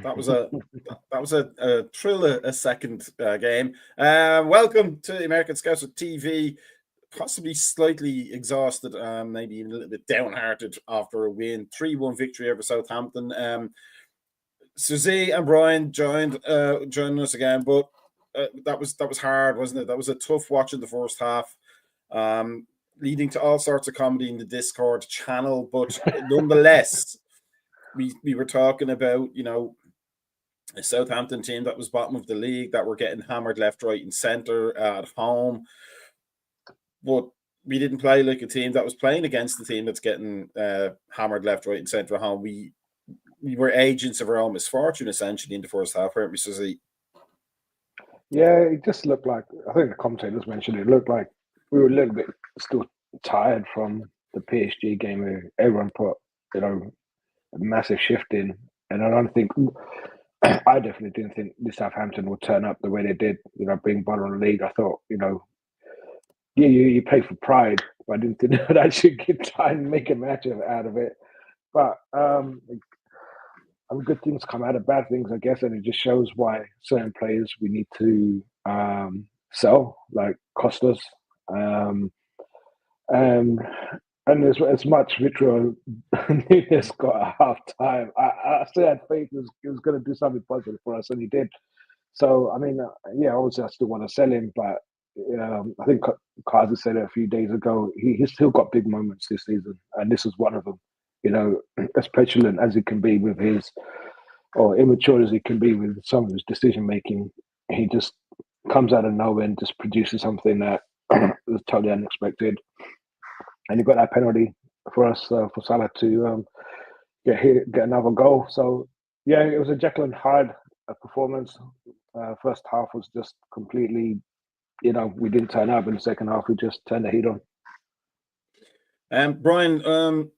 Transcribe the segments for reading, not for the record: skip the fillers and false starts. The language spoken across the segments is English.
That was a thrill a second game. Welcome to American Scouser TV. Possibly slightly exhausted, maybe even a little bit downhearted after a win, 3-1 victory over Southampton. Suzie and Brian joining us again, but that was hard, wasn't it? That was a tough watch in the first half, leading to all sorts of comedy in the Discord channel. But nonetheless, we were talking about, a Southampton team that was bottom of the league, that were getting hammered left, right, and centre at home. But we didn't play like a team that was playing against the team that's getting hammered left, right, and centre at home. We were agents of our own misfortune, essentially, in the first half, weren't we, Suzie? Yeah, it just looked like, I think the commentators mentioned it looked like we were a little bit still tired from the PSG game where everyone put, a massive shift in. And I definitely didn't think the Southampton would turn up the way they did, being bottom of the league. I thought, you play for pride, but I didn't think they'd actually try and make a match out of it. But good things come out of bad things, I guess, and it just shows why certain players we need to sell, like Costas. And as much vitriol Nunes got at half time, I still had faith he was going to do something positive for us, and he did. So, obviously I still want to sell him, but I think Kazi said it a few days ago, he's still got big moments this season, and this is one of them. As petulant as he can be with or immature as he can be with some of his decision making, he just comes out of nowhere and just produces something that was totally unexpected. And you got that penalty for us, for Salah to get another goal. So yeah, it was a Jekyll and Hyde performance. First half was just completely, we didn't turn up. In the second half, we just turned the heat on. Brian,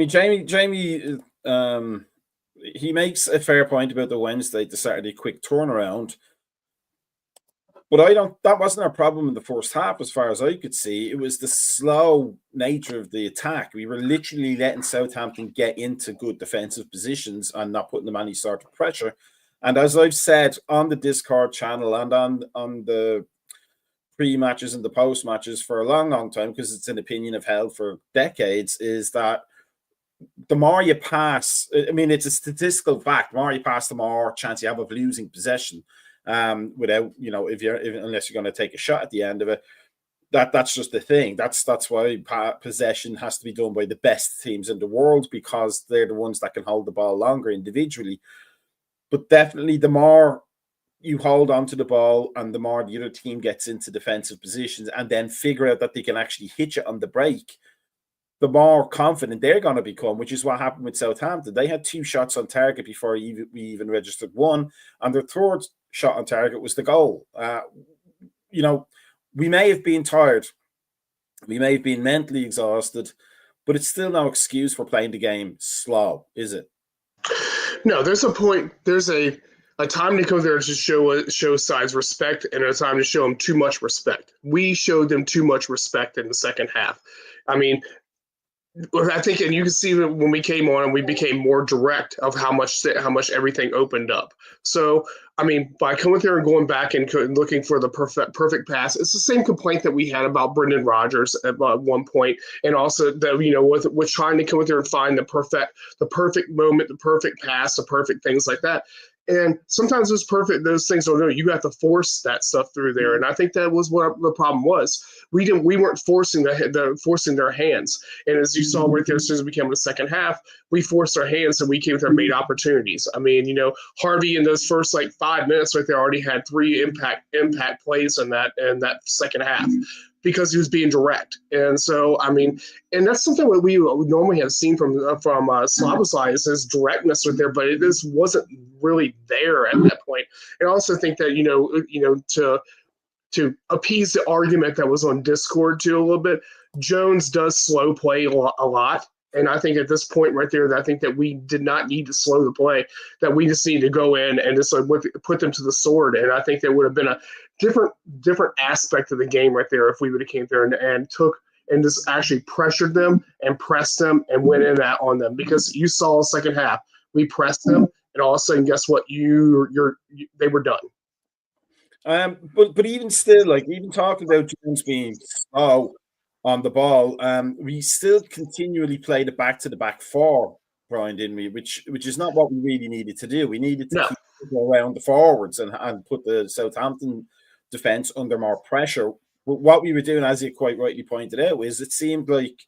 Jamie, he makes a fair point about the Wednesday to Saturday quick turnaround. But that wasn't our problem in the first half, as far as I could see. It was the slow nature of the attack. We were literally letting Southampton get into good defensive positions and not putting them any sort of pressure. And as I've said on the Discord channel and on the pre-matches and the post-matches for a long, long time, because it's an opinion I've held for decades, is that the more you pass, it's a statistical fact, the more you pass, the more chance you have of losing possession. Without, unless you're going to take a shot at the end of it, that's just the thing. That's why possession has to be done by the best teams in the world, because they're the ones that can hold the ball longer individually. But definitely, the more you hold on to the ball and the more the other team gets into defensive positions and then figure out that they can actually hit you on the break, the more confident they're going to become, which is what happened with Southampton. They had 2 shots on target before we even registered one, and their third shot on target was the goal. We may have been tired, we may have been mentally exhausted, but it's still no excuse for playing the game slow, is it? No, there's a point. There's a time to come there to show sides respect, and a time to show them too much respect. We showed them too much respect in the second half. I think, and you can see when we came on, we became more direct of how much everything opened up. So, by coming there and going back and looking for the perfect pass, it's the same complaint that we had about Brendan Rodgers at one point, and also that with trying to come there and find the perfect moment, the perfect pass, the perfect things like that. And sometimes those things don't know. You have to force that stuff through there, and I think that was what the problem was. We weren't forcing their hands. And as you saw right there, as soon as we came in the second half, we forced our hands and we came there and made opportunities. Harvey in those first 5 minutes right there already had 3 impact plays in that second half, because he was being direct. And so, and that's something that we normally have seen from Szoboszlai is his directness right there, but it just wasn't really there at that point. And I also think that, to appease the argument that was on Discord too a little bit, Jones does slow play a lot. And I think at this point right there, I think that we did not need to slow the play, that we just need to go in and just put them to the sword. And I think that would have been a different aspect of the game right there if we would have came there and took and just actually pressured them and pressed them and went in that on them. Because you saw second half, we pressed them, and all of a sudden, guess what? They were done. But even still, like even talking about Jones being slow on the ball, we still continually played it back to the back four, Brian, didn't we? Which is not what we really needed to do. We needed to keep people around the forwards and put the Southampton defense under more pressure. But what we were doing, as you quite rightly pointed out, is it seemed like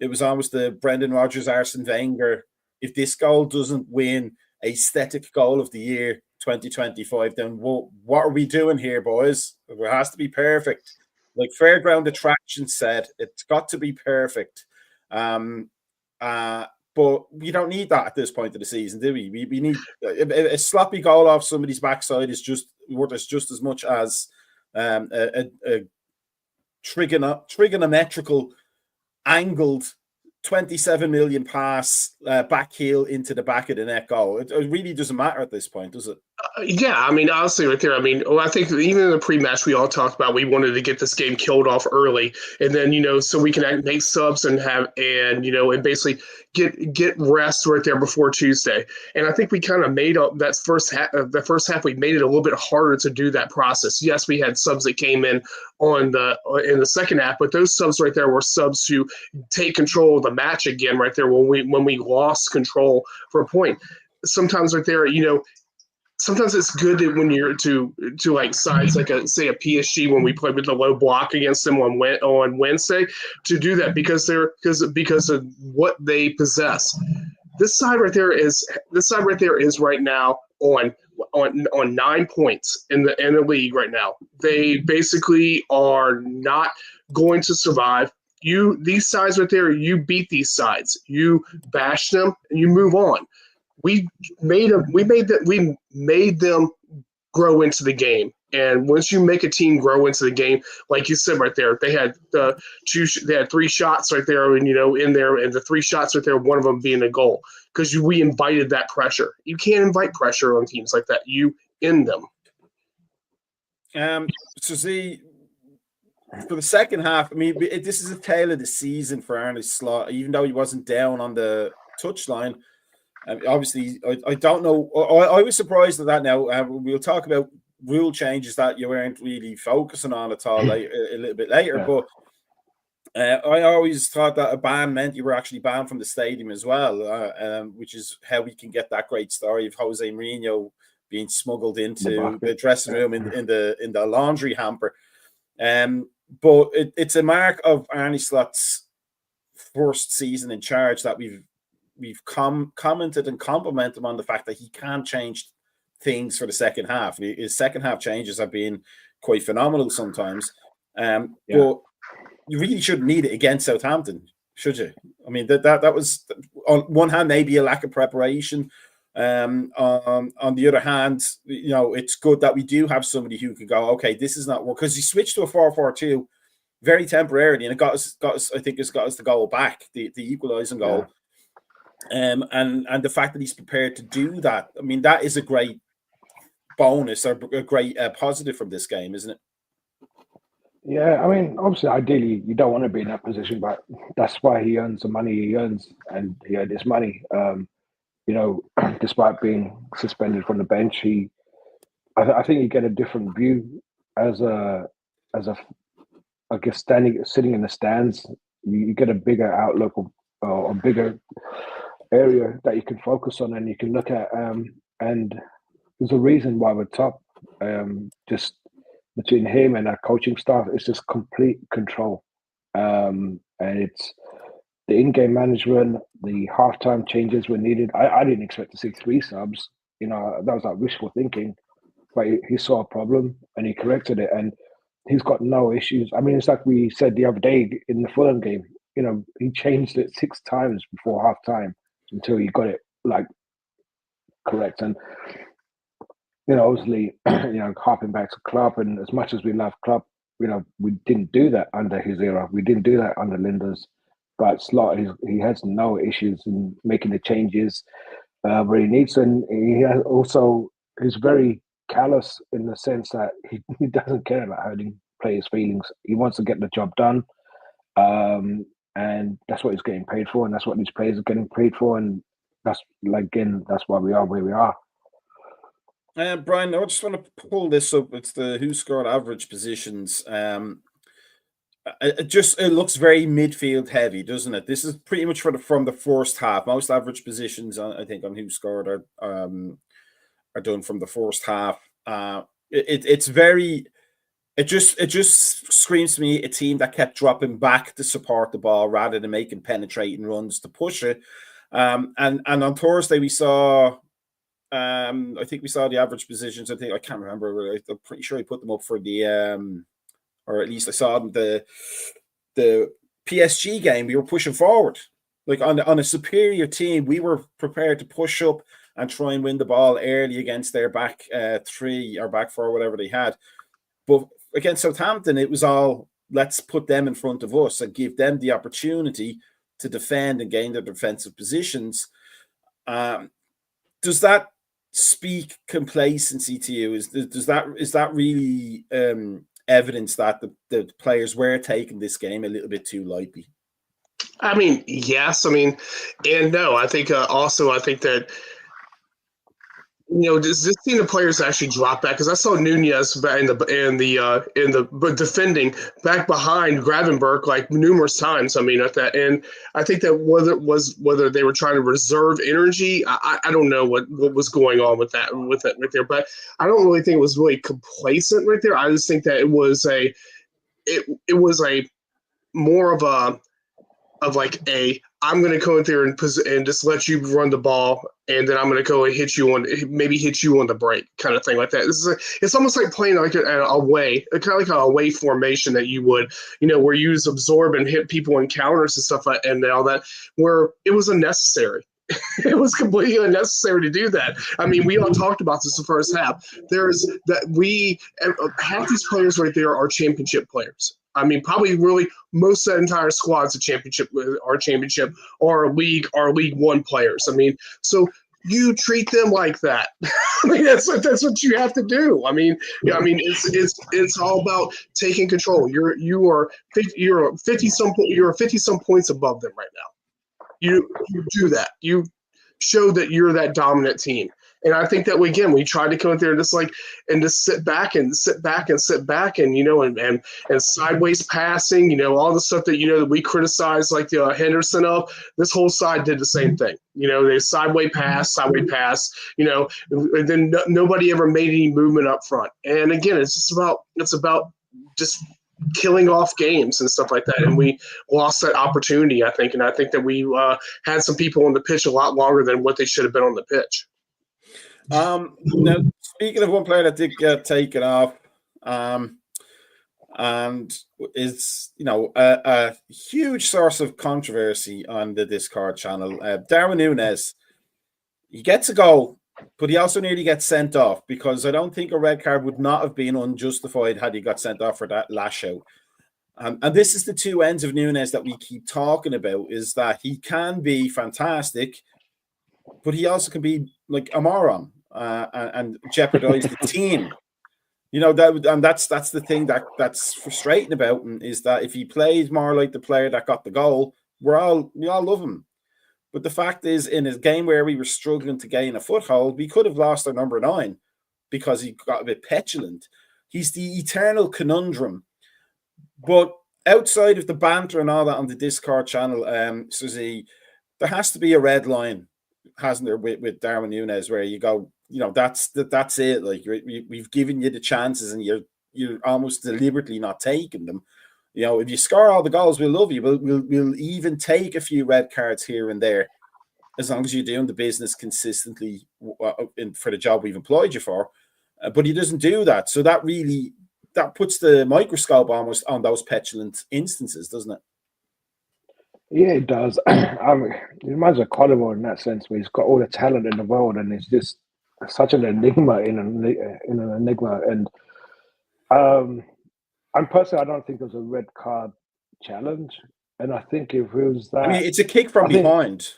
it was almost the Brendan Rodgers, Arsene Wenger. If this goal doesn't win aesthetic goal of the year 2025, then what are we doing here, boys? It has to be perfect. Like Fairground Attraction said, it's got to be perfect. But we don't need that at this point of the season, do we? We need a sloppy goal off somebody's backside is just worth us just as much as a trigonometrical angled 27 million pass back heel into the back of the net goal. It really doesn't matter at this point, does it? Yeah, I mean, honestly, right there. I mean, I think even in the pre-match, we all talked about we wanted to get this game killed off early, and then so we can make subs and basically get rest right there before Tuesday. And I think we kind of made up that first half. The first half, we made it a little bit harder to do that process. Yes, we had subs that came in in the second half, but those subs right there were subs to take control of the match again right there when we lost control for a point. Sometimes right there, sometimes it's good that when you're to like sides like a PSG when we played with the low block against them on Wednesday to do that because of what they possess. This side right there is right now on 9 points in the league right now. They basically are not going to survive. These sides right there, you beat these sides, you bash them, and you move on. We made them grow into the game, and once you make a team grow into the game, like you said right there, they had three shots right there, and in there, and the three shots right there, one of them being a goal, because we invited that pressure. You can't invite pressure on teams like that. You end them. So see, for the second half, I mean, this is a tale of the season for Arne Slot, even though he wasn't down on the touchline. Obviously, I don't know. I was surprised at that. Now we'll talk about rule changes that you weren't really focusing on at all a little bit later. Yeah. But I always thought that a ban meant you were actually banned from the stadium as well, which is how we can get that great story of Jose Mourinho being smuggled into the dressing room in the laundry hamper. But it's a mark of Arne Slot's first season in charge that we've commented and complimented him on the fact that he can change things for the second half. His second half changes have been quite phenomenal sometimes. But you really shouldn't need it against Southampton, should you? I mean, that was on one hand maybe a lack of preparation. On the other hand, it's good that we do have somebody who can go, okay, this is not work, because he switched to a 4-4-2 very temporarily, and it got us the goal back, the equalising goal. And the fact that he's prepared to do that, I mean, that is a great bonus or a great positive from this game, isn't it? Yeah, I mean, obviously, ideally, you don't want to be in that position, but that's why he earns the money he earns, and he earned his money. Despite being suspended from the bench, I think you get a different view as I guess sitting in the stands. You get a bigger outlook or a bigger area that you can focus on and you can look at. And there's a reason why we're top. Just between him and our coaching staff, it's just complete control. And it's the in-game management, the halftime changes were needed. I didn't expect to see 3 subs. That was like wishful thinking. But he saw a problem and he corrected it. And he's got no issues. I mean, it's like we said the other day in the Fulham game. He changed it 6 times before halftime until he got it correct. And obviously, harping back to Klopp, and as much as we love Klopp, we didn't do that under his era. We didn't do that under Linda's. But Slot, he has no issues in making the changes where he needs to. And he's very callous in the sense that he doesn't care about hurting players' feelings. He wants to get the job done. And that's what he's getting paid for, and that's what these players are getting paid for. And that's like again, that's why we are where we are. Brian, I just want to pull this up. It's the who scored average positions. It looks very midfield heavy, doesn't it? This is pretty much from the first half. Most average positions, I think, on who scored are done from the first half. It's very. It just screams to me a team that kept dropping back to support the ball rather than making penetrating runs to push it. And on Thursday we saw. I think we saw the average positions. I can't remember. I'm pretty sure I put them up for the or at least I saw the PSG game. We were pushing forward, like on a superior team. We were prepared to push up and try and win the ball early against their back three or back four, whatever they had. But against Southampton, it was all let's put them in front of us and give them the opportunity to defend and gain their defensive positions. Does that speak complacency to you? Is that really evidence that the players were taking this game a little bit too lightly? I mean, yes. I mean, and no. I think also I think that just seeing the players actually drop back, because I saw Nunez in the defending back behind Gravenberch like numerous times. I mean, at that, and I think that whether they were trying to reserve energy, I don't know what was going on with that right there, but I don't really think it was really complacent right there. I just think that it was a more of like I'm going to go in there and just let you run the ball, and then I'm going to go and hit you on the break kind of thing like that. It's almost like playing like an away, kind of like an away formation that you would, where you just absorb and hit people in counters and stuff like, and all that, where it was unnecessary. It was completely unnecessary to do that. I mean, we all talked about this the first half. Half these players right there are championship players. I mean, probably really most of that entire squad's a championship or League One players. I mean, so you treat them like that. I mean, that's what you have to do. I mean, it's all about taking control. You're 50 some points above them right now. You do that. You show that you're that dominant team. And I think that we tried to come out there and just sit back and sideways passing, all the stuff that that we criticized like the Henderson of. This whole side did the same thing. They sideways pass, and then nobody ever made any movement up front. And again, it's about just killing off games and stuff like that, and we lost that opportunity, I think. And I think that we had some people on the pitch a lot longer than what they should have been on the pitch. Now, speaking of one player that did get taken off, and is a huge source of controversy on the Discord channel, Darwin Núñez. He gets a goal, but he also nearly gets sent off, because I don't think a red card would not have been unjustified had he got sent off for that lash out. And this is the two ends of Núñez that we keep talking about, is that he can be fantastic, but he also can be like a moron and jeopardize the team. That's the thing that's frustrating about him, is that if he plays more like the player that got the goal, we all love him. But the fact is, in a game where we were struggling to gain a foothold, we could have lost our number 9 because he got a bit petulant. He's the eternal conundrum. But outside of the banter and all that on the Discord channel, Susie, there has to be a red line, hasn't there, with Darwin Núñez, where you go, that's it. Like, we've given you the chances and you're almost deliberately not taking them. If you score all the goals, we'll love you. We'll even take a few red cards here and there, as long as you're doing the business consistently for the job we've employed you for. But he doesn't do that. So that puts the microscope almost on those petulant instances, doesn't it? Yeah, it does. I mean, he reminds me of Collymore in that sense, where he's got all the talent in the world, and it's just such an enigma in an enigma. And personally, I don't think it was a red card challenge. And I think if it was that, it's a kick from behind.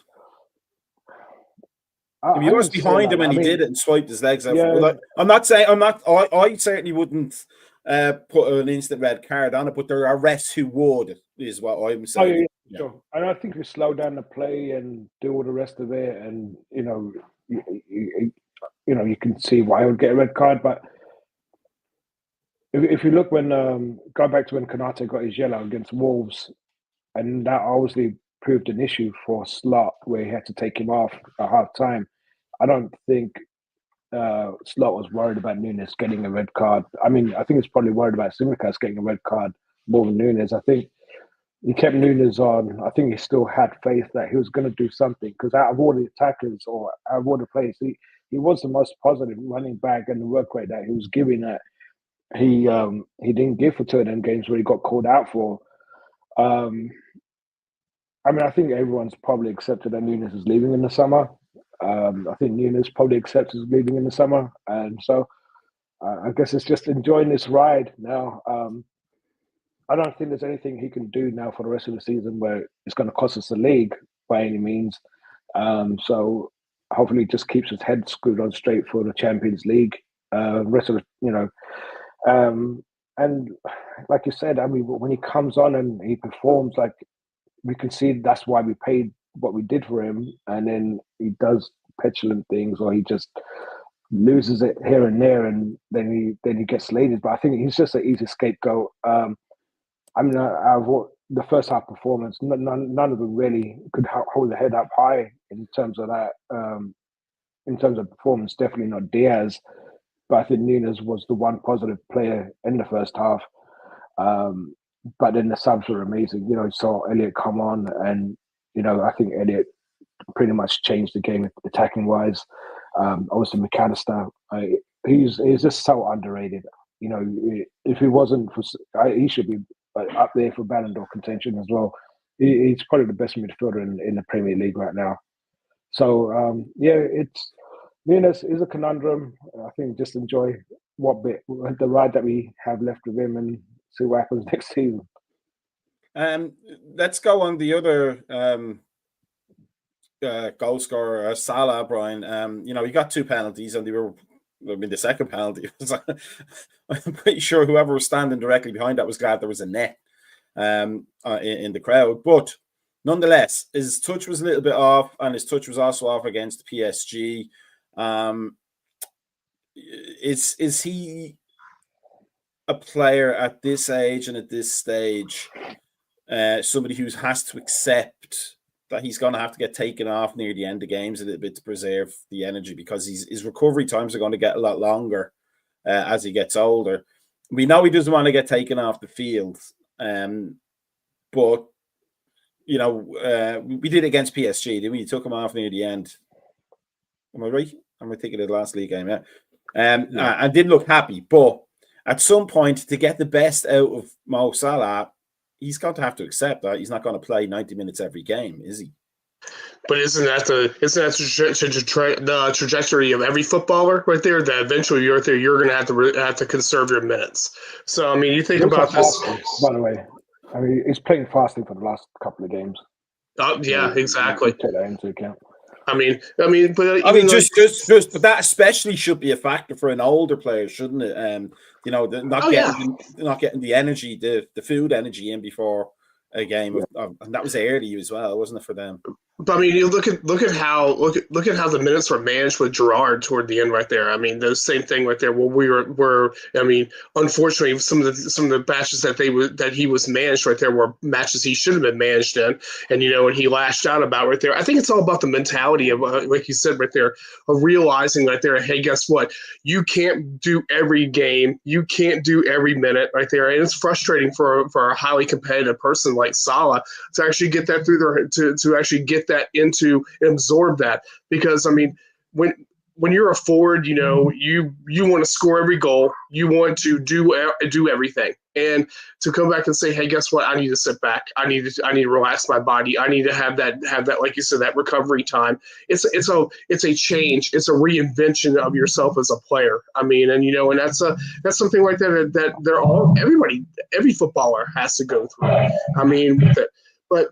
He was behind him and he did it and swiped his legs out. Yeah. I certainly wouldn't put an instant red card on it, but there are refs who would, is what I'm saying. Sure. And I think if you slow down the play and do all the rest of it, and you can see why he would get a red card. But if you look when go back to when Konate got his yellow against Wolves, and that obviously proved an issue for Slot where he had to take him off at half time. I don't think Slot was worried about Nunes getting a red card. I mean, I think he's probably worried about Tsimikas getting a red card more than Nunes. I think he kept Nunes on. I think he still had faith that he was going to do something, because out of all the attackers or out of all the players, he was the most positive running back, and the work rate that he was giving that he didn't give for two of them games where he got called out for. I mean, I think everyone's probably accepted that Nunes is leaving in the summer. I think Nunes probably accepts he's leaving in the summer, and so I guess it's just enjoying this ride now. I don't think there's anything he can do now for the rest of the season where it's going to cost us the league by any means. So hopefully, he just keeps his head screwed on straight for the Champions League. Rest of the, and like you said, I mean, when he comes on and he performs, like we can see that's why we paid what we did for him, and then he does petulant things, or he just loses it here and there, and then he gets slated. But I think he's just an easy scapegoat. I mean, the first half performance, none of them really could hold their head up high in terms of that. In terms of performance, definitely not Diaz, but I think Nunes was the one positive player in the first half. But then the subs were amazing. You saw Elliott come on, and I think Elliott pretty much changed the game attacking wise. Obviously, McAllister, he's just so underrated. If he wasn't for, he should be up there for Ballon d'Or contention as well. He's probably the best midfielder in the Premier League right now. So it's Nunes is a conundrum. I think just enjoy the ride that we have left with him, and see what happens next season. Let's go on the other goal scorer, Salah, Brian. He got two penalties, and the second penalty was, I'm pretty sure whoever was standing directly behind that was glad there was a net in the crowd. But nonetheless, his touch was a little bit off, and his touch was also off against PSG. Is he a player at this age and at this stage, somebody who has to accept that he's going to have to get taken off near the end of games a little bit to preserve the energy, because his recovery times are going to get a lot longer as he gets older? We know he doesn't want to get taken off the field, but we did it against PSG, didn't we? You took him off near the end. Am I right? I'm thinking of the last league game, yeah. I didn't look happy, but at some point, to get the best out of Mo Salah, he's got to have to accept that he's not going to play 90 minutes every game, is he? But isn't that the trajectory of every footballer right there? That eventually you're going to have to conserve your minutes. So I mean, you think about this. By the way, I mean he's playing fasting for the last couple of games. Yeah, exactly. Take that into account. But that especially should be a factor for an older player, shouldn't it? Not getting the energy, the food energy in before a game, and that was early as well, wasn't it, for them? But I mean, you look at how the minutes were managed with Gerrard toward the end right there. I mean, the same thing right there. Well, I mean, unfortunately, some of the matches that he was managed right there were matches he should have been managed in, and and he lashed out about right there. I think it's all about the mentality of, like you said right there, of realizing right there, hey, guess what? You can't do every game, you can't do every minute right there, and it's frustrating for a highly competitive person like Salah to actually get that through to actually get that into and absorb that, because I mean when you're a forward, you want to score every goal, you want to do everything, and to come back and say, hey, guess what? I need to sit back. I need to relax my body. I need to have that like you said, that recovery time. It's a change. It's a reinvention of yourself as a player. I mean, and that's something like that every footballer has to go through. I mean, But,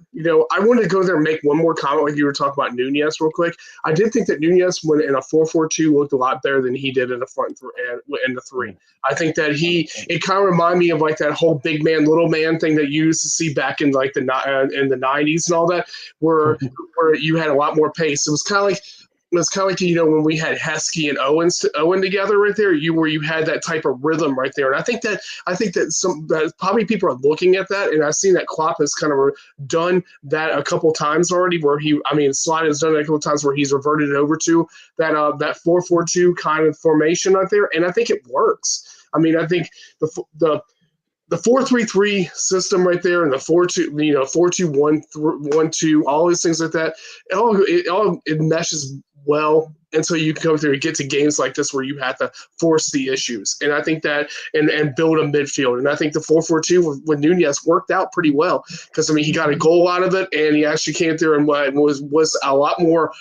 I wanted to go there and make one more comment, like you were talking about Nunez real quick. I did think that Nunez, when in a 4-4-2, looked a lot better than he did in the front in the three. I think that it kind of reminded me of like that whole big man, little man thing that you used to see back in like in the 90s and all that, where you had a lot more pace. It was kind of like when we had Heskey and Owen together right there, where you had that type of rhythm right there. And I think that probably people are looking at that, and I've seen that Klopp has kind of done that a couple times already. Slot has done it a couple times where he's reverted it over to that 4-4-2 kind of formation right there, and I think it works. I think the 4-3-3 system right there, and the 4-2, 4-2-1-1-2, all these things like that, it meshes well until you come through and get to games like this where you have to force the issues. And I think that and build a midfield. And I think the 4-4-2 with Nunez worked out pretty well because he got a goal out of it, and he actually came through and was a lot more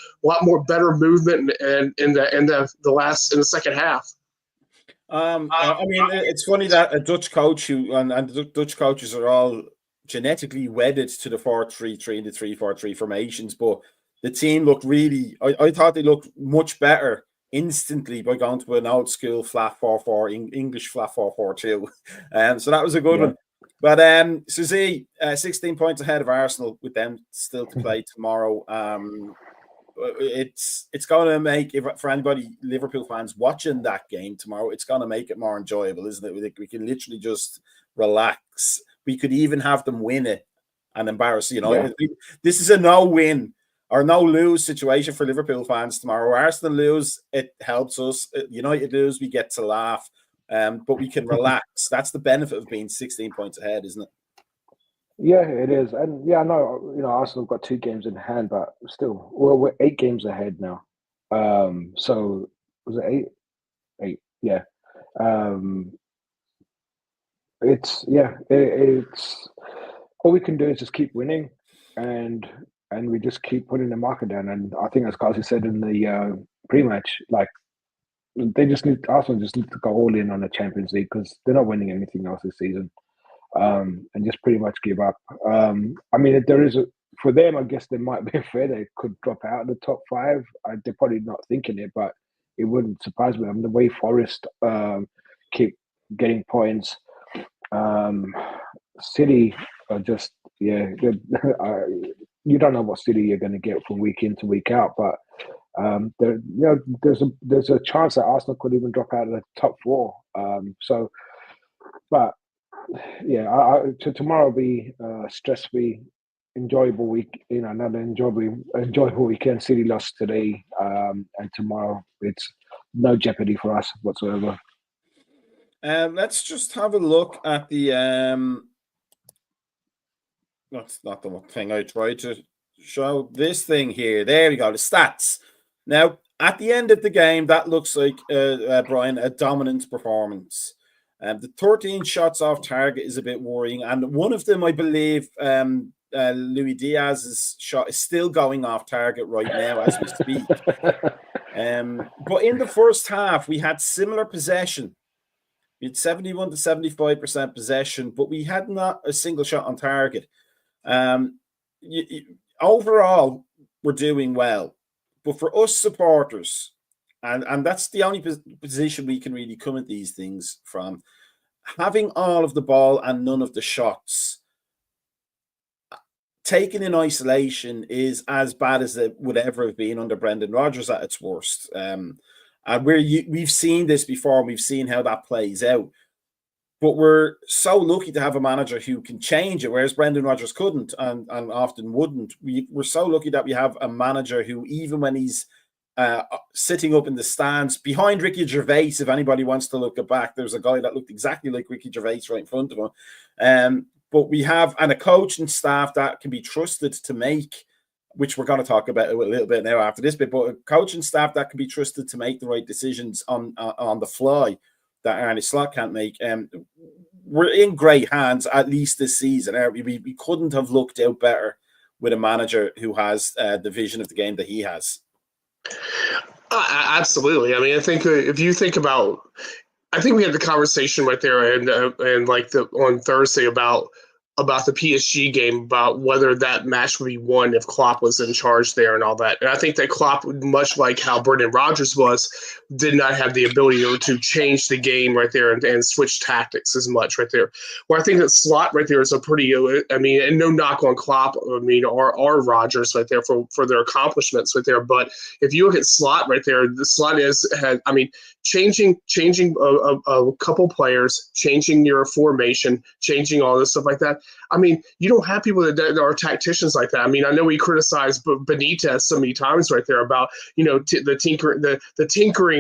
better movement in the second half. It's funny that a Dutch coach and the Dutch coaches are all genetically wedded to the 4-3-3 and the 3-4-3 formations, but the team looked I thought they looked much better instantly by going to an old school flat 4-4, English flat 4-4-2. So that was a good one. But Susie, 16 points ahead of Arsenal with them still to play tomorrow. It's going to make, for anybody Liverpool fans watching that game tomorrow, it's going to make it more enjoyable, isn't it? We can literally just relax. We could even have them win it and embarrass United. Yeah. This is a no-win or no-lose situation for Liverpool fans tomorrow. Arsenal lose, it helps us. United lose, we get to laugh. But we can relax. That's the benefit of being 16 points ahead, isn't it? Yeah, it is. And yeah, I know, Arsenal got 2 games in hand, but still, we're 8 games ahead now. So was it 8? 8, yeah. It's all we can do is just keep winning, and we just keep putting the marker down. And I think, as Carson said in the pre-match, like Arsenal just need to go all in on the Champions League because they're not winning anything else this season. And just pretty much give up. There is for them, I guess there might be a fair they could drop out of the top 5. They're probably not thinking it, but it wouldn't surprise me. The way Forest keep getting points, City are just you don't know what City you're going to get from week in to week out, but there's a chance that Arsenal could even drop out of the top 4. But yeah, tomorrow will be stress-free, enjoyable week. Another enjoyable weekend. City lost today, and tomorrow it's no jeopardy for us whatsoever. Let's just have a look at the. That's not the thing I tried to show. This thing here. There we go. The stats. Now, at the end of the game, that looks like Brian, a dominant performance. The 13 shots off target is a bit worrying, and one of them, I believe, Luis Diaz's shot is still going off target right now as we speak. But in the first half, we had similar possession. We had 71 to 75% possession, but we had not a single shot on target. Overall, we're doing well, but for us supporters, and that's the only position we can really come at these things from. Having all of the ball and none of the shots, taken in isolation, is as bad as it would ever have been under Brendan Rodgers at its worst. And we've seen this before, and we've seen how that plays out. But we're so lucky to have a manager who can change it, whereas Brendan Rodgers couldn't and often wouldn't. We're so lucky that we have a manager who, even when he's sitting up in the stands behind Ricky Gervais, if anybody wants to look back, there's a guy that looked exactly like Ricky Gervais right in front of him. But we have a coach and staff that can be trusted to make, which we're going to talk about a little bit now after this bit, but a coach and staff that can be trusted to make the right decisions on the fly that Arne Slot can't make. We're in great hands, at least this season. We couldn't have looked out better with a manager who has the vision of the game that he has. Absolutely. I think if you think about, I think we had the conversation right there and on Thursday about about the PSG game, about whether that match would be won if Klopp was in charge there and all that. And I think that Klopp, much like how Brendan Rodgers was, did not have the ability to change the game right there and switch tactics as much right there. Where I think that Slot right there is a pretty, I mean, and no knock on Klopp, I mean, or Rodgers right there for their accomplishments right there. But if you look at Slot right there, the Slot had, I mean, changing a couple players, changing your formation, changing all this stuff like that. I mean, you don't have people that are tacticians like that. I mean, I know we criticized Benitez so many times right there about, you know, the tinkering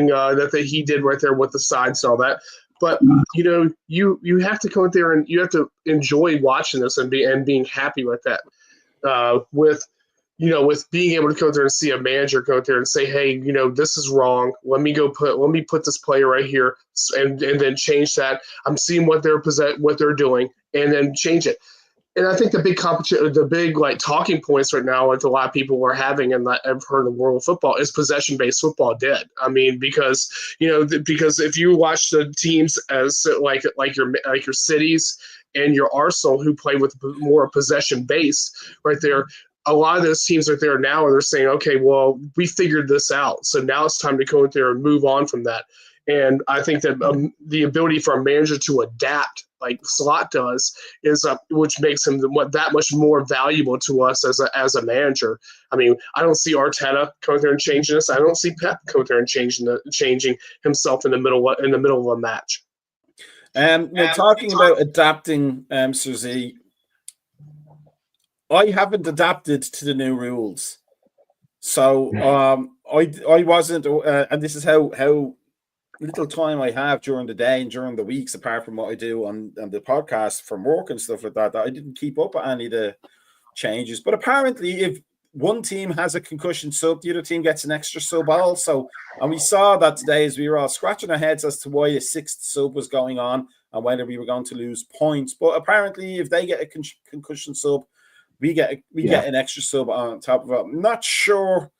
that he did right there with the sides and all that. But you know, you have to go out there and you have to enjoy watching this and being happy with that. With being able to go there and see a manager go there and say, hey, you know, this is wrong. Let me put this player right here and then change that. I'm seeing what they're doing and then change it. And I think the big competition, the big like talking points right now, like a lot of people are having, and I've heard in the world of football, is possession-based football dead. I mean, because if you watch the teams as like your cities and your Arsenal who play with more possession-based right there, a lot of those teams right there now are saying, okay, well, we figured this out, so now it's time to go in there and move on from that. And I think that the ability for a manager to adapt, like Slot does, is which makes him that much more valuable to us as a manager. I mean, I don't see Arteta going there and changing this. I don't see Pep going there and changing himself in the middle of a match. Talking about adapting, Sir Z, I haven't adapted to the new rules, so I wasn't, and this is how little time I have during the day and during the weeks, apart from what I do on the podcast from work and stuff like that, that I didn't keep up with any of the changes. But apparently, if one team has a concussion sub, the other team gets an extra sub also. And we saw that today as we were all scratching our heads as to why a sixth sub was going on and whether we were going to lose points. But apparently, if they get a concussion sub, we get an extra sub on top of it. I'm not sure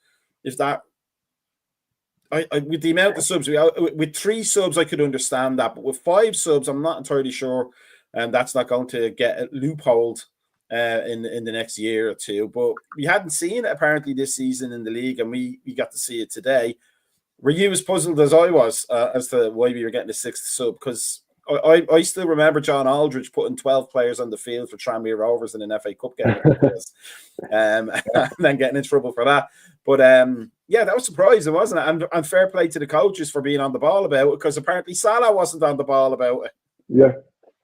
if that. With the amount of subs, with 3 subs, I could understand that, but with 5 subs, I'm not entirely sure, and that's not going to get loopholed in the next year or two. But we hadn't seen it apparently this season in the league, and we got to see it today. Were you as puzzled as I was as to why we were getting a 6th sub? Because I still remember John Aldridge putting 12 players on the field for Tranmere Rovers in an FA Cup game, and then getting in trouble for that. But yeah, that was surprising, wasn't it? And fair play to the coaches for being on the ball about it, because apparently Salah wasn't on the ball about it. Yeah.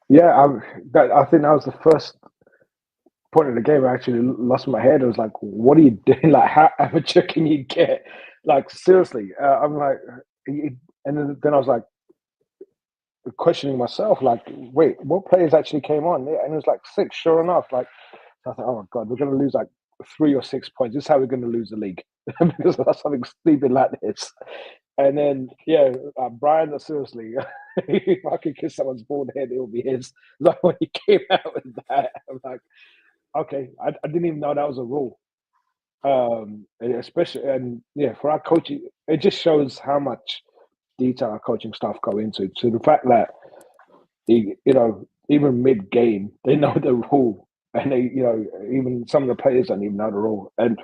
I think that was the first point of the game I actually lost my head. I was like, what are you doing? Like, how amateur can you get? Like, seriously. I'm like, and then I was like, questioning myself, like, wait, what players actually came on? And it was like 6, sure enough. Like, I thought, oh my God, we're going to lose like 3 or 6 points. This is how we're going to lose the league because that's something stupid like this. And then, Brian, seriously, if I could kiss someone's bald head, it would be his. Like, when he came out with that, I'm like, okay, I didn't even know that was a rule. Especially, for our coaching, it just shows how much detail our coaching staff go into. So the fact that, even mid-game, they know the rule, and they, even some of the players don't even know the rule. And,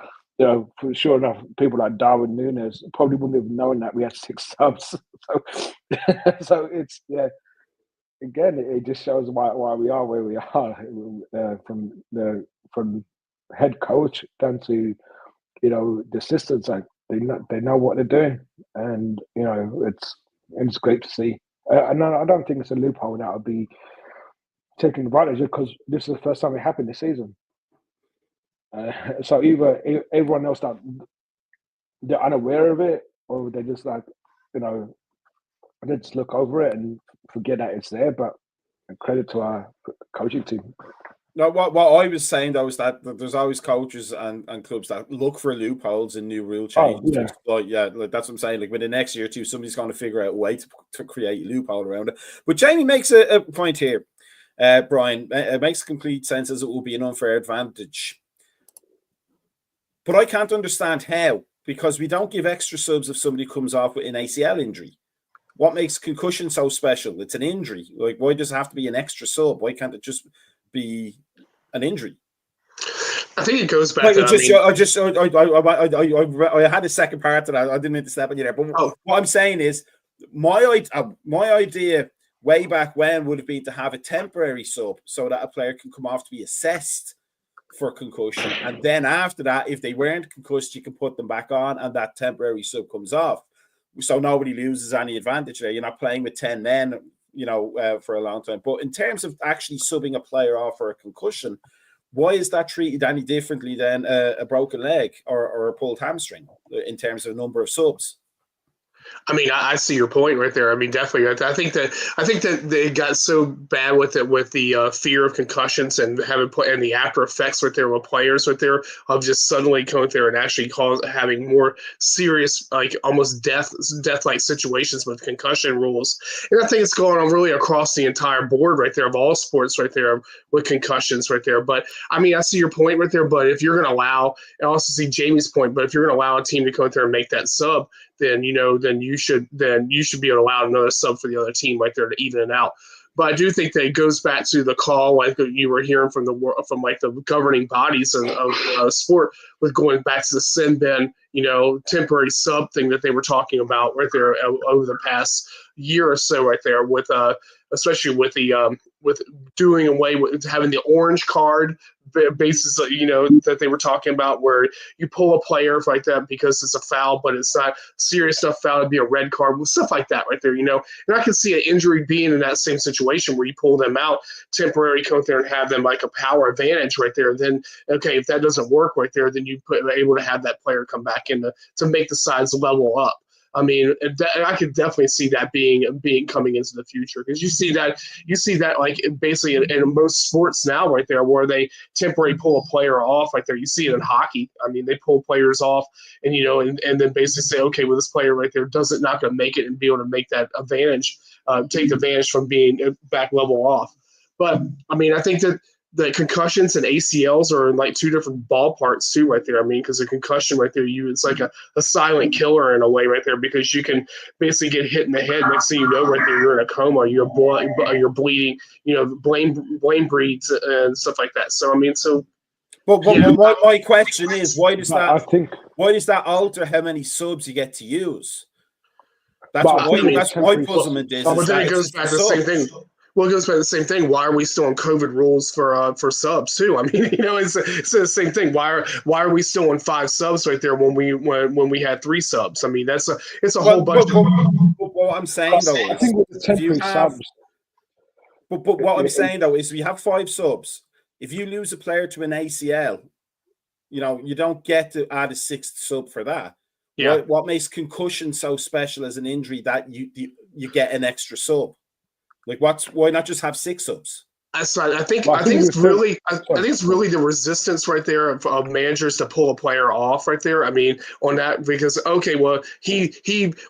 for sure enough, people like Darwin Núñez probably wouldn't have known that we had 6 subs. So it's, again, it just shows why we are where we are, from head coach down to, the assistants. Like, they know what they're doing, and it's great to see. I don't think it's a loophole that would be taken advantage of, because this is the first time it happened this season. So either everyone else that they're unaware of it, or they just like, they just look over it and forget that it's there. But credit to our coaching team. No, what I was saying though is that there's always coaches and clubs that look for loopholes in new rule changes. Like that's what I'm saying. Like, within the next year or two, somebody's going to figure out a way to create a loophole around it. But Jamie makes a point here, Brian. It makes complete sense, as it will be an unfair advantage. But I can't understand how, because we don't give extra subs if somebody comes off with an ACL injury. What makes concussion so special? It's an injury. Like, why does it have to be an extra sub? Why can't it just be an injury. I think it goes back Like, to, I had a second part to that. I didn't mean to step on you there, but what I'm saying is my idea way back when would have been to have a temporary sub so that a player can come off to be assessed for concussion, and then after that, if they weren't concussed, you can put them back on, and that temporary sub comes off, so nobody loses any advantage there. You're not playing with 10 men, for a long time. But in terms of actually subbing a player off for a concussion, why is that treated any differently than a broken leg or a pulled hamstring in terms of number of subs? I mean, I see your point right there. I mean, definitely. I think that they got so bad with it, with the fear of concussions and and the after effects right there with players right there of just suddenly going there and actually having more serious, like almost death-like situations with concussion rules. And I think it's going on really across the entire board right there of all sports right there with concussions right there. But I mean, I see your point right there. But if you're going to allow, I also see Jamie's point. But if you're going to allow a team to go out there and make that sub, then you should be able to allow another sub for the other team right there to even it out. But I do think that it goes back to the call, like you were hearing from the governing bodies of sport, with going back to the sin bin, temporary sub thing that they were talking about right there over the past year or so right there, with especially with the with doing away with having the orange card basis, that they were talking about, where you pull a player like that because it's a foul, but it's not serious enough foul to be a red card, stuff like that right there, And I can see an injury being in that same situation where you pull them out temporarily, come there and have them like a power advantage right there. Then, okay, if that doesn't work right there, then you able to have that player come back in to make the sides level up. I mean, I could definitely see that being coming into the future, because you see that like basically in most sports now right there, where they temporarily pull a player off right there. You see it in hockey. I mean, they pull players off and and then basically say, okay, well, this player right there not going to make it and be able to make that advantage, take advantage from being back level off. But I mean, I think that the concussions and ACLs are in like two different ballparks too, right there. I mean, because a concussion right there, it's like a silent killer in a way right there, because you can basically get hit in the head. Next thing you know, right there, you're in a coma, you're bleeding, blame breeds and stuff like that. So I mean, But my question is, why does that alter how many subs you get to use? That's my puzzlement is. But then it goes back to the same thing. Well, it goes back to the same thing. Why are we still on COVID rules for subs too? I mean, it's the same thing. Why are we still on 5 subs right there when we had 3 subs? I mean, it's a whole bunch. What I'm saying though, I think with the temporary subs. But what I'm saying though is, we have 5 subs. If you lose a player to an ACL, you don't get to add a 6th sub for that. Yeah. What makes concussion so special as an injury that you get an extra sub? Like, why not just have 6 subs? I think it's really the resistance right there of managers to pull a player off right there. I mean, on that, because okay, well, he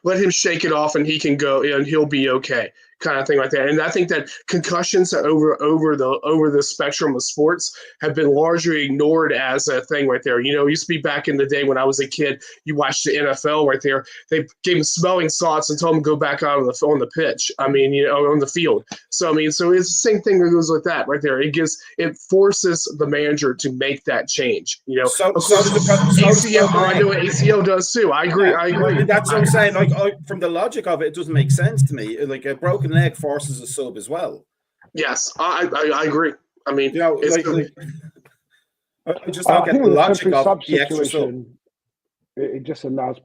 let him shake it off and he can go and he'll be okay, kind of thing like that. And I think that concussions over the spectrum of sports have been largely ignored as a thing right there. It used to be back in the day when I was a kid, you watched the NFL right there. They gave him smelling salts and told him to go back out on the pitch. I mean, on the field. So I mean, so it's the same thing that goes with that right there. It forces the manager to make that change. So ACL. I know what ACL does too. I agree. Yeah, I agree. That's what I'm saying. Like, from the logic of it, it doesn't make sense to me. Like, a broken leg forces a sub as well. Yes, I agree. I mean, I just don't get the logic of the extra sub. It just allows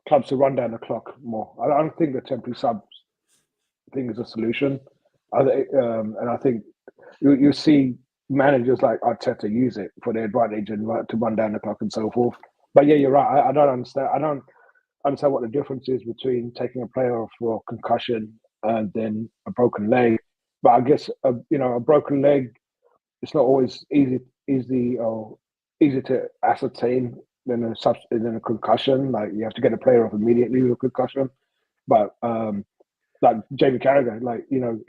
clubs to run down the clock more. I don't think the temporary sub thing is a solution. And I think you see managers like Arteta use it for their advantage and to run down the clock and so forth. But yeah, you're right. I don't understand. I don't understand what the difference is between taking a player off for concussion and then a broken leg. But I guess a broken leg, it's not always easy to ascertain than a concussion. Like, you have to get a player off immediately with a concussion. But like Jamie Carragher,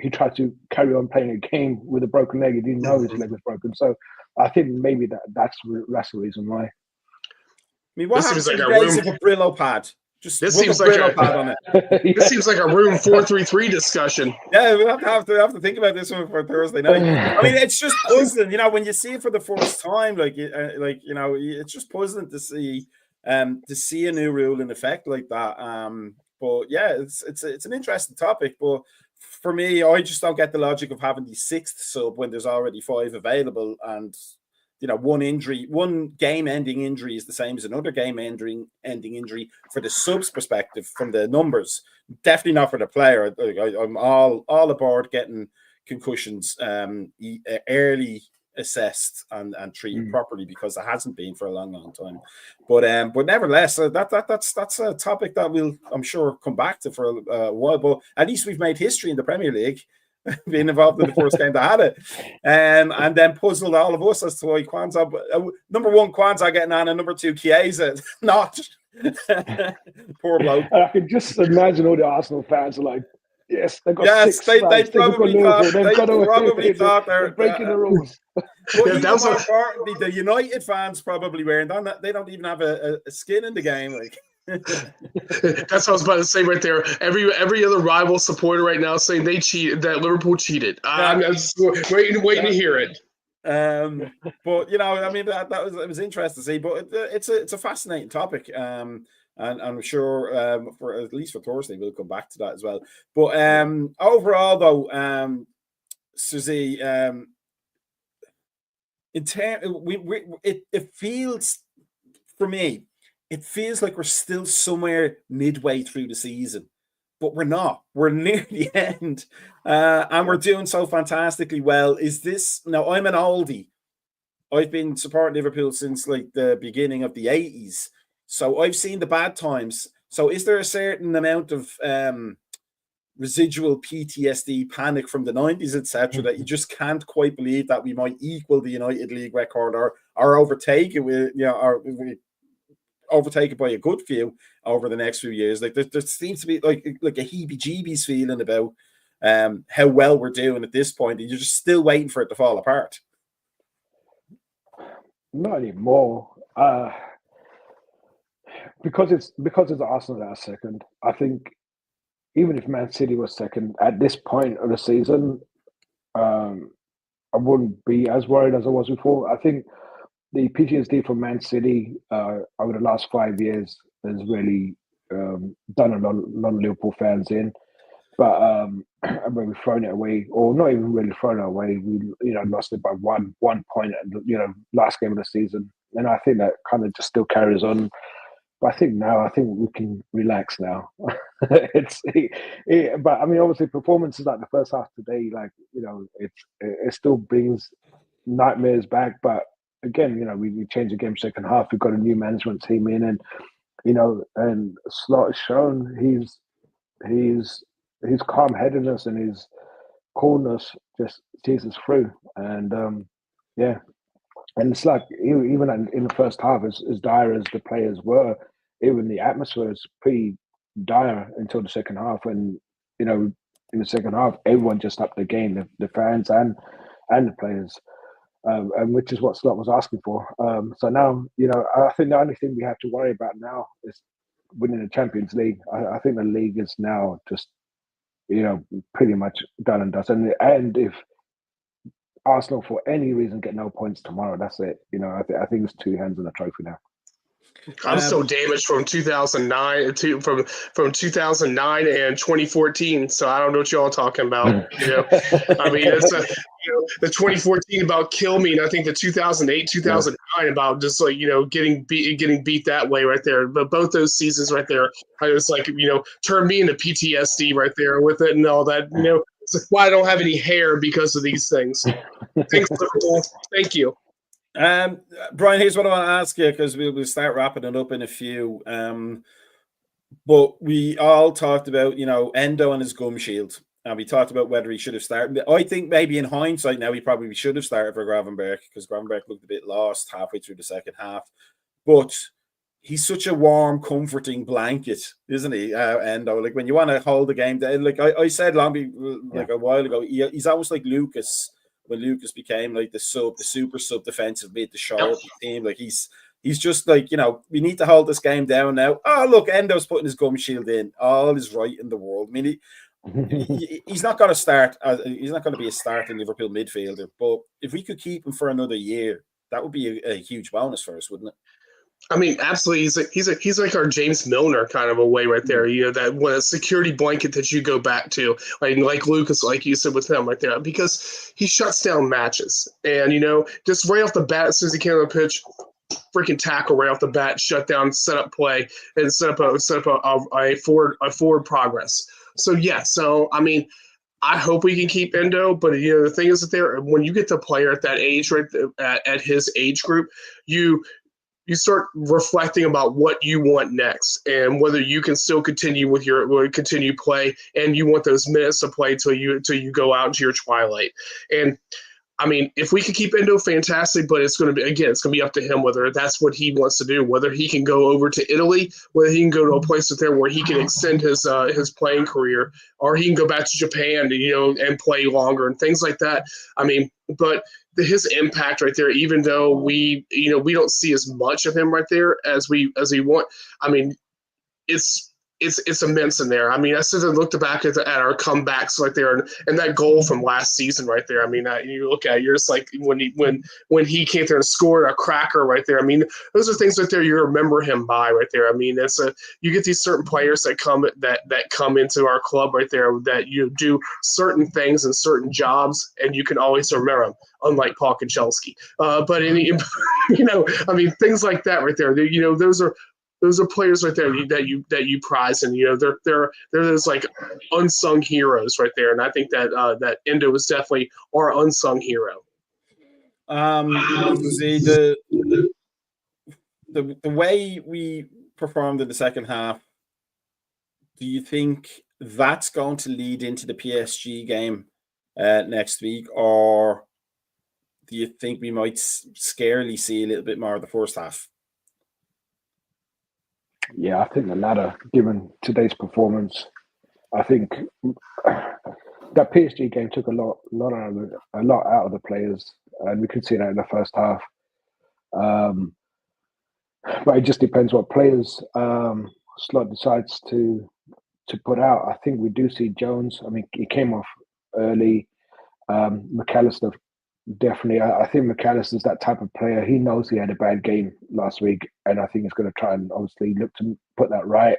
he tried to carry on playing a game with a broken leg. He didn't know his leg was broken. So I think maybe that's the reason why. I mean, what happens if you raise a Brillo pad Just This rub seems a like Brillo a pad on it. this seems like a room 433 discussion. Yeah, we have to think about this one for Thursday night. I mean, it's just puzzling, you know, when you see it for the first time, it's just puzzling to see a new rule in effect like that. But yeah, it's an interesting topic. But for me, I just don't get the logic of having the sixth sub when there's already 5 available, and you know, one game-ending injury is the same as another game-ending injury for the subs perspective from the numbers. Definitely not for the player. I'm all aboard getting concussions early assessed and treated properly, because it hasn't been for a long time. But nevertheless, that's a topic that I'm sure come back to for a while. But at least we've made history in the Premier League, being involved in the first game that had it, and then puzzled all of us as to why Kwanzaa, number one, Kwanzaa getting on, and number 2, Chiesa not. Poor bloke. And I can just imagine all the Arsenal fans are like, yes, they've got 6 they strikes. probably thought they're breaking the rules. But even more importantly, the United fans probably weren't on that. They don't even have a skin in the game. Like, that's what I was about to say right there. Every other rival supporter right now saying they cheated, that Liverpool cheated. I'm just waiting to hear it. But you know, I mean, it was interesting to see. But it's a fascinating topic. And I'm sure for at least for Thursday we'll come back to that as well. But overall, though, Susie, in it feels, for me, it feels like we're still somewhere midway through the season, but we're not. We're near the end, and we're doing so fantastically well. Is this now? I'm an oldie. I've been supporting Liverpool since like the beginning of the 80s. So I've seen the bad times. So is there a certain amount of residual PTSD, panic from the 90s, etc., that you just can't quite believe that we might equal the United League record or overtake it with, you know, or overtake it by a good few over the next few years? Like there seems to be like a heebie-jeebies feeling about how well we're doing at this point, and you're just still waiting for it to fall apart. Not anymore. Because it's Arsenal that are second. I think even if Man City was second at this point of the season, I wouldn't be as worried as I was before. I think the PTSD from Man City over the last 5 years has really done a lot of Liverpool fans in. But when we've thrown it away, or not even really thrown it away, we lost it by one point at the last game of the season, and I think that kind of just still carries on. But I think we can relax now. But I mean, obviously, performances like the first half today, it still brings nightmares back. But again, we changed the game second half. We've got a new management team in, and and Slot has shown his calm-headedness and his coolness just sees us through. And and it's like even in the first half, as dire as the players were, even the atmosphere is pretty dire until the second half. And in the second half, everyone just upped the game, the fans and the players, and which is what Slot was asking for. So now, I think the only thing we have to worry about now is winning the Champions League. I think the league is now just pretty much done and dusted. And if Arsenal, for any reason, get no points tomorrow, that's it. I think it's 2 hands on the trophy now. I'm so damaged from 2009 from 2009 and 2014. So I don't know what y'all are talking about. I mean, it's the 2014 about kill me, and I think the 2008, 2009 about just like getting beat that way right there. But both those seasons right there, I was like turned me into PTSD right there with it and all that. It's like, why I don't have any hair because of these things. Thanks, Liverpool. Thank you. Brian, here's what I want to ask you, because we'll start wrapping it up in a few. But we all talked about, Endo and his gum shield, and we talked about whether he should have started. I think maybe in hindsight now he probably should have started for Gravenberch, because Gravenberch looked a bit lost halfway through the second half. But he's such a warm, comforting blanket, isn't he? Endo, like when you want to hold the game down, like I said a while ago, he's almost like Lucas. When Lucas became like the super sub defensive mid to show up the team, like he's He's just like, we need to hold this game down now. Oh, look, Endo's putting his gum shield in. All is right in the world. I mean, he's not going to start. He's not going to be a starting Liverpool midfielder. But if we could keep him for another year, that would be a huge bonus for us, wouldn't it? I mean, absolutely. He's like our James Milner kind of a way right there. That one a security blanket that you go back to, like Lucas, like you said with him right there, because he shuts down matches, and just right off the bat, as soon as he came on the pitch, freaking tackle right off the bat, shut down, set up play, and set up a forward progress. So yeah, I mean, I hope we can keep Endo, but the thing is that when you get the player at that age, right at his age group, you start reflecting about what you want next and whether you can still continue with your continue play, and you want those minutes to play till you go out into your twilight. And I mean, if we can keep Endo, fantastic, but it's going to be up to him whether that's what he wants to do, whether he can go over to Italy, whether he can go to a place where he can extend his playing career, or he can go back to Japan, and play longer and things like that. I mean, but his impact right there, even though we don't see as much of him right there as we want. I mean, it's immense in there. I mean, I sit and looked back at our comebacks right there, and that goal from last season right there. I mean, you look at it, you're just like when he came there and scored a cracker right there. I mean, those are things right there you remember him by right there. I mean, you get these certain players that come into our club right there that you do certain things and certain jobs, and you can always remember them. Unlike Paul Kanchelski, but I mean, things like that right there. Those are players right there that you prize, and they're those like unsung heroes right there. And I think that Endo is definitely our unsung hero. The way we performed in the second half, do you think that's going to lead into the PSG game next week, or do you think we might scarily see a little bit more of the first half? Yeah, I think the latter, given today's performance. I think that PSG game took a lot out of the players, and we could see that in the first half. But it just depends what players Slot decides to put out. I think we do see Jones. I mean, he came off early. McAllister, definitely. I think McAllister's that type of player. He knows he had a bad game last week, and I think he's going to try and obviously look to put that right.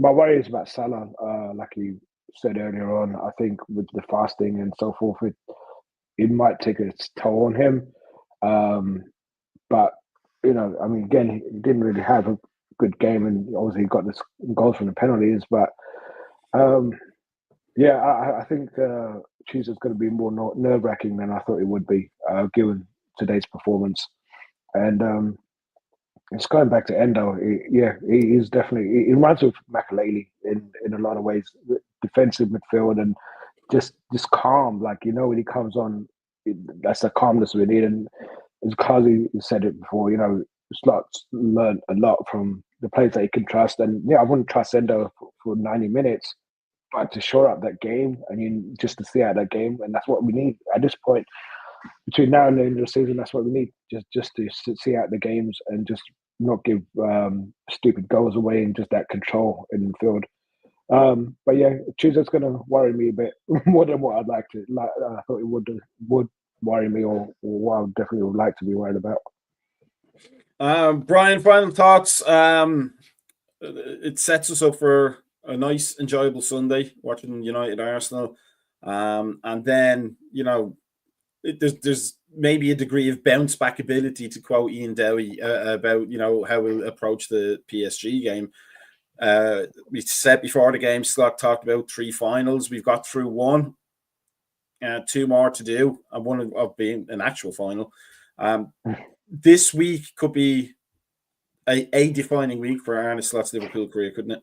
My worry is about Salah. Like you said earlier on, I think with the fasting and so forth, it might take its toll on him. But I mean, again, he didn't really have a good game, and obviously he got this goals from the penalties. But I think Tuesday's going to be more nerve-wracking than I thought it would be, given today's performance. And it's going back to Endo. He is definitely. He reminds me of Makelele in a lot of ways. Defensive midfield and just calm. Like when he comes on, that's the calmness we need. And as Kazi said it before, Slot's learned a lot from the players that he can trust. And I wouldn't trust Endo for 90 minutes, but to shore up that game and just to see out that game, and that's what we need at this point. Between now and the end of the season, that's what we need. Just to see out the games and just not give stupid goals away and just that control in the field. But Tuesday's going to worry me a bit more than what I'd like to. I thought it would worry me, or what I definitely would like to be worried about. Brian, final thoughts. It sets us up for a nice, enjoyable Sunday watching United Arsenal, and then there's maybe a degree of bounce back ability, to quote Ian Dowie, about how we'll approach the PSG game. We said before the game, Slot talked about 3 finals. We've got through 1, 2 more to do, and one of being an actual final. This week could be a defining week for Arne Slot's Liverpool career, couldn't it?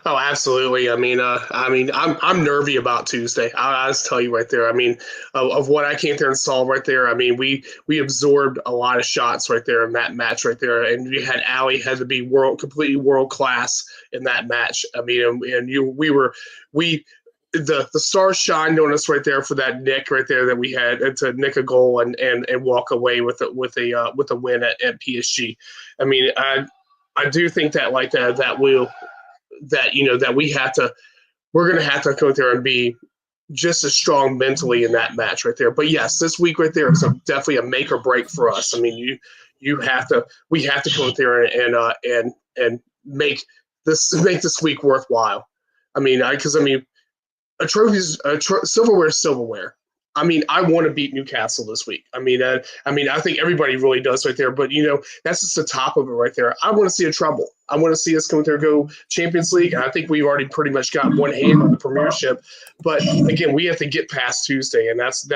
Oh, absolutely. I mean, I'm nervy about Tuesday. I'll just tell you right there. I mean, of what I came there and saw right there. I mean, we absorbed a lot of shots right there in that match right there, and we had Ali had to be completely world class in that match. I mean, and we the stars shined on us right there for that nick right there that we had to nick a goal and walk away with a win at PSG. I mean, I do think that like that we're going to have to go there and be just as strong mentally in that match right there. But yes, this week right there is definitely a make or break for us. I mean, we have to go there and make this week worthwhile. I mean, silverware is silverware. I mean, I want to beat Newcastle this week. I mean, I think everybody really does right there. But that's just the top of it right there. I want to see a treble. I want to see us come there, go Champions League. And I think we've already pretty much got one hand on the Premiership. But again, we have to get past Tuesday, and that's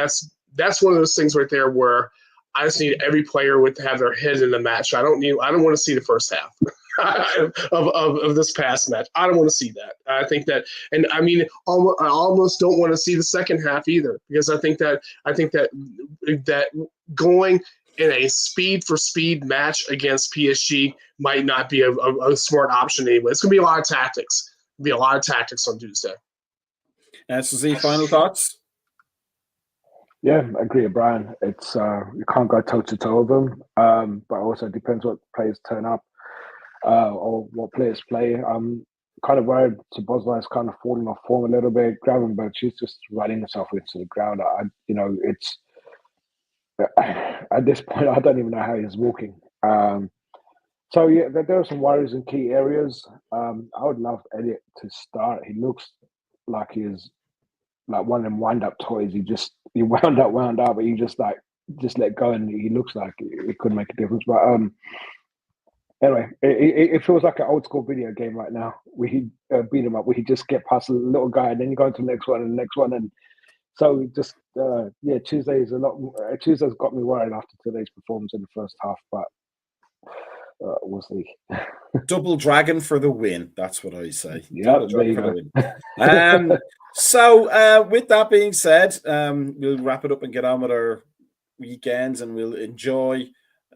one of those things right there where I just need every player to have their head in the match. I don't want to see the first half. of this past match. I don't want to see that. I think that, and I mean, I almost don't want to see the second half either, because I think that going in a speed for speed match against PSG might not be a smart option anyway. It's going to be a lot of tactics. It'll be a lot of tactics on Tuesday. SZ, final thoughts? Yeah, I agree with Brian. It's you can't go toe to toe with them, but also it depends what players turn up. Or what players play. I'm kind of worried Szoboszlai is kind of falling off form a little bit. Gravenberch, she's just running herself into the ground. It's at this point, I don't even know how he's walking. So yeah, there are some worries in key areas. I would love Elliot to start. He looks like he's like one of them wind-up toys. He wound up, but you just let go, and he looks like it could make a difference. But anyway, it feels like an old school video game right now. We beat him up. We just get past a little guy, and then you go to the next one and the next one, and so just Tuesday's Tuesday's got me worried after today's performance in the first half, but we'll see. Double dragon for the win. That's what I say. Yeah, there you go. So with that being said, we'll wrap it up and get on with our weekends, and we'll enjoy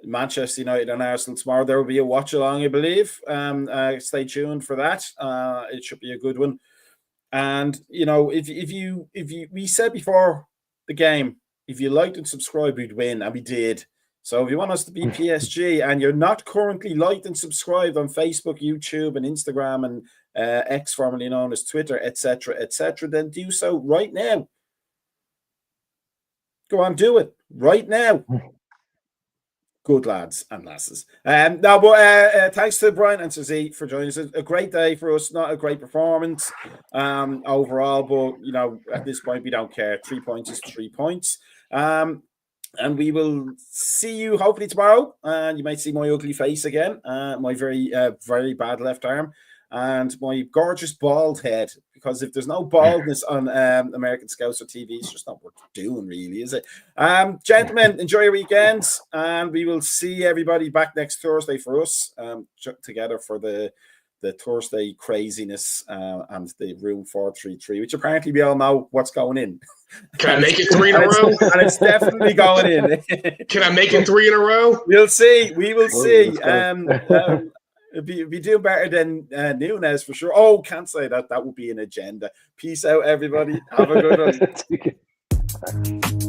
Manchester United and Arsenal tomorrow. There will be a watch along, I believe. Stay tuned for that. It should be a good one. And if we said before the game, if you liked and subscribed, we'd win, and we did. So if you want us to beat PSG and you're not currently liked and subscribed on Facebook, YouTube, and Instagram, and X, formerly known as Twitter, etc., then do so right now. Go on, do it right now. Good lads and lasses. Thanks to Brian and Suzy for joining us. A great day for us. Not a great performance overall, but at this point we don't care. 3 points is 3 points. And we will see you hopefully tomorrow. And you might see my ugly face again. My very very bad left arm, and my gorgeous bald head. Because if there's no baldness on American Scouser TV, it's just not worth doing, really, is it? Gentlemen, enjoy your weekends, and we will see everybody back next Thursday for us together for the Thursday craziness and the room 433, which apparently we all know what's going in. Can I make it 3 in a row? And it's definitely going in. Can I make it 3 in a row? We'll see. We will see. Be doing better than Nunes for sure. Oh, can't say that. That would be an agenda. Peace out, everybody. Have a good one.